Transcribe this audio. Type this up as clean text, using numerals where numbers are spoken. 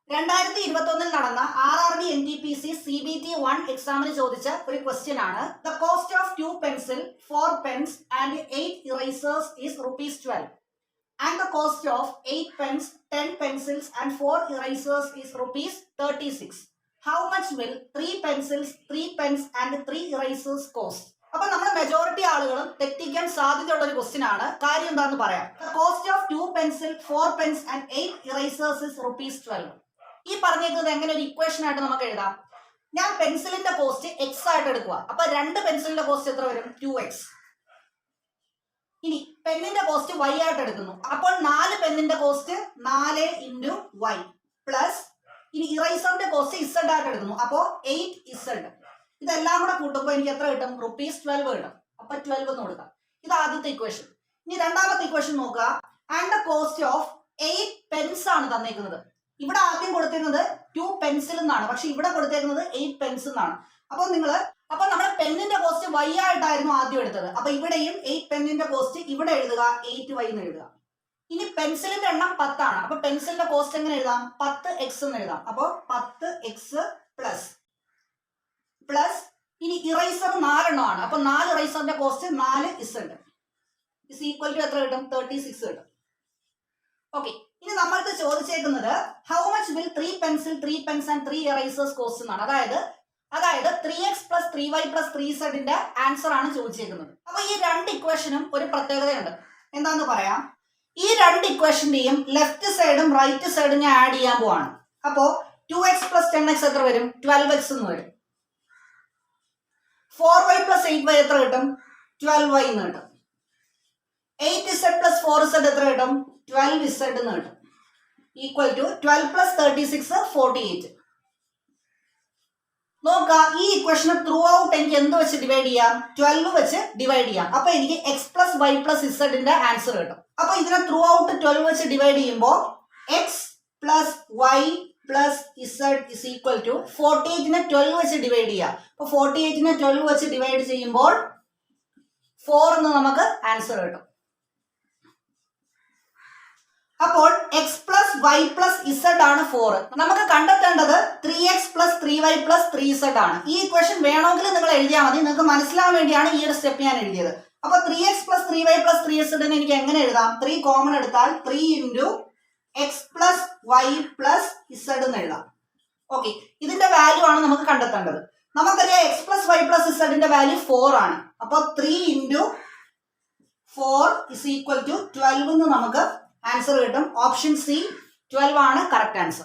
2021 നടന്ന RRB NTPC CBT 1 എക്സാമിന് ചോദിച്ച ഒരു ക്വസ്റ്റ്യൻ ആണ്. The cost of 2 pencil, 4 pens and 8 erasers is ₹12. And the cost of 8 pens, 10 pencils and 4 erasers is ₹36. How much will 3 pencils, 3 pens and 3 erasers cost? അപ്പൊ നമ്മുടെ majority ആളുകളും തെറ്റിക്കാൻ സാധ്യതയുള്ള ഒരു ക്വസ്റ്റ്യൻ ആണ്. കാര്യം എന്താണെന്ന് പറയാം. The cost of 2 pencil, 4 pens and 8 erasers is ₹12. ഈ പറഞ്ഞേക്കുന്നത് എങ്ങനെ ഒരു ഇക്വേഷൻ ആയിട്ട് നമുക്ക് എഴുതാം? ഞാൻ പെൻസിലിന്റെ കോസ്റ്റ് എക്സ് ആയിട്ട് എടുക്കുക. അപ്പൊ 2 പെൻസിലിന്റെ കോസ്റ്റ് എത്ര വരും? 2x. ഇനി പെന്നിന്റെ കോസ്റ്റ് y ആയിട്ട് എടുക്കുന്നു. അപ്പോൾ 4 പെന്നിന്റെ കോസ്റ്റ് 4 × y പ്ലസ് ഇനി ഇറൈസറിന്റെ കോസ്റ്റ് z ആയിട്ട് എടുക്കുന്നു. അപ്പോൾ 8z. ഇതെല്ലാം കൂടെ കൂട്ടുമ്പോൾ എനിക്ക് എത്ര കിട്ടും? ₹12 കിട്ടും. അപ്പൊ 12 എന്ന് കൊടുക്കാം. ഇത് ആദ്യത്തെ ഇക്വേഷൻ. ഇനി രണ്ടാമത്തെ ഇക്വേഷൻ നോക്കുക. And the cost of 8 pence ആണ് തന്നേക്കുന്നത്. ഇവിടെ ആദ്യം കൊടുത്തിരുന്നത് 2 പെൻസിൽ എന്നാണ്, പക്ഷെ ഇവിടെ കൊടുത്തേക്കുന്നത് 8 പെൻസ് എന്നാണ്. അപ്പൊ നമ്മുടെ പെന്നിന്റെ കോസ്റ്റ് y ആയിട്ടായിരുന്നു ആദ്യം എടുത്തത്. അപ്പൊ ഇവിടെയും 8 പെന്നിന്റെ കോസ്റ്റ് ഇവിടെ എഴുതുക, 8y എന്ന് എഴുതുക. ഇനി പെൻസിലിന്റെ എണ്ണം 10 ആണ്. അപ്പൊ പെൻസിലിന്റെ കോസ്റ്റ് എങ്ങനെ എഴുതാം? 10x എന്ന് എഴുതാം. അപ്പൊ 10x പ്ലസ് ഇനി ഇറൈസർ 4 എണ്ണമാണ്. അപ്പൊ 4 ഇറൈസറിന്റെ cost 4z is equal to എത്ര കിട്ടും? 36 കിട്ടും. ഓക്കെ, ഇനി നമ്മൾക്ക് ചോദിച്ചേക്കുന്നത് how much will 3 pencil, 3 pens and 3 erasers cost എന്നാണ്. അതായത് 3x + 3y + 3z ന്റെ ആൻസർ ആണ് ചോദിച്ചേക്കുന്നത്. അപ്പൊ ഈ രണ്ട് ഇക്വേഷനും ഒരു പ്രത്യേകതയുണ്ട്. എന്താന്ന് പറയാം. ഈ രണ്ട് ഇക്വേഷന്റെയും ലെഫ്റ്റ് സൈഡും റൈറ്റ് സൈഡും ഞാൻ ആഡ് ചെയ്യാൻ പോവാണ്. അപ്പോ 2x + 10x എത്ര വരും? 12x എന്ന് വരും. 4y + 8y എത്ര കിട്ടും? 12y എന്ന് കിട്ടും. 8z + 4z എത്ര കിട്ടും? 12z എന്ന് കിട്ടും. Equal to 12 + 36 48. നോക്കുക, ഈ ഇക്വേഷന് ത്രൂ ഔട്ട് എനിക്ക് എന്ത് വെച്ച് ഡിവൈഡ് ചെയ്യാം? 12 വെച്ച് ഡിവൈഡ് ചെയ്യാം. അപ്പൊ എനിക്ക് x + y + z ന്റെ ആൻസർ കിട്ടും. അപ്പൊ ഇതിനെ ത്രൂ ഔട്ട് 12 വെച്ച് ഡിവൈഡ് ചെയ്യുമ്പോൾ x + y + z is equal to 48നെ 12 വെച്ച് ഡിവൈഡ് ചെയ്യാം. അപ്പൊ 48നെ 12 വെച്ച് ഡിവൈഡ് ചെയ്യുമ്പോൾ 4 എന്ന് നമുക്ക് ആൻസർ കിട്ടും. അപ്പോൾ x + y + z ആണ് 4. നമുക്ക് കണ്ടെത്തേണ്ടത് 3x + 3y + 3z ആണ്. ഈ ഇക്വേഷൻ വേണമെങ്കിൽ നിങ്ങൾ എഴുതിയാൽ മതി. നിങ്ങൾക്ക് മനസ്സിലാവാൻ വേണ്ടിയാണ് ഈ ഒരു സ്റ്റെപ്പ് ഞാൻ എഴുതിയത്. അപ്പൊ 3x + 3y + 3z എനിക്ക് എങ്ങനെ എഴുതാം? 3 കോമൺ എടുത്താൽ 3 × x + y + z എന്ന് എഴുതാം. ഓക്കെ, ഇതിന്റെ വാല്യൂ ആണ് നമുക്ക് കണ്ടെത്തേണ്ടത്. നമുക്കറിയാം x + y + z ന്റെ വാല്യൂ 4 ആണ്. അപ്പൊ 3 × 4 is equal to 12 എന്ന് നമുക്ക് ആൻസർ കിട്ടും. ഓപ്ഷൻ സി 12 ആണ് കറക്റ്റ് ആൻസർ.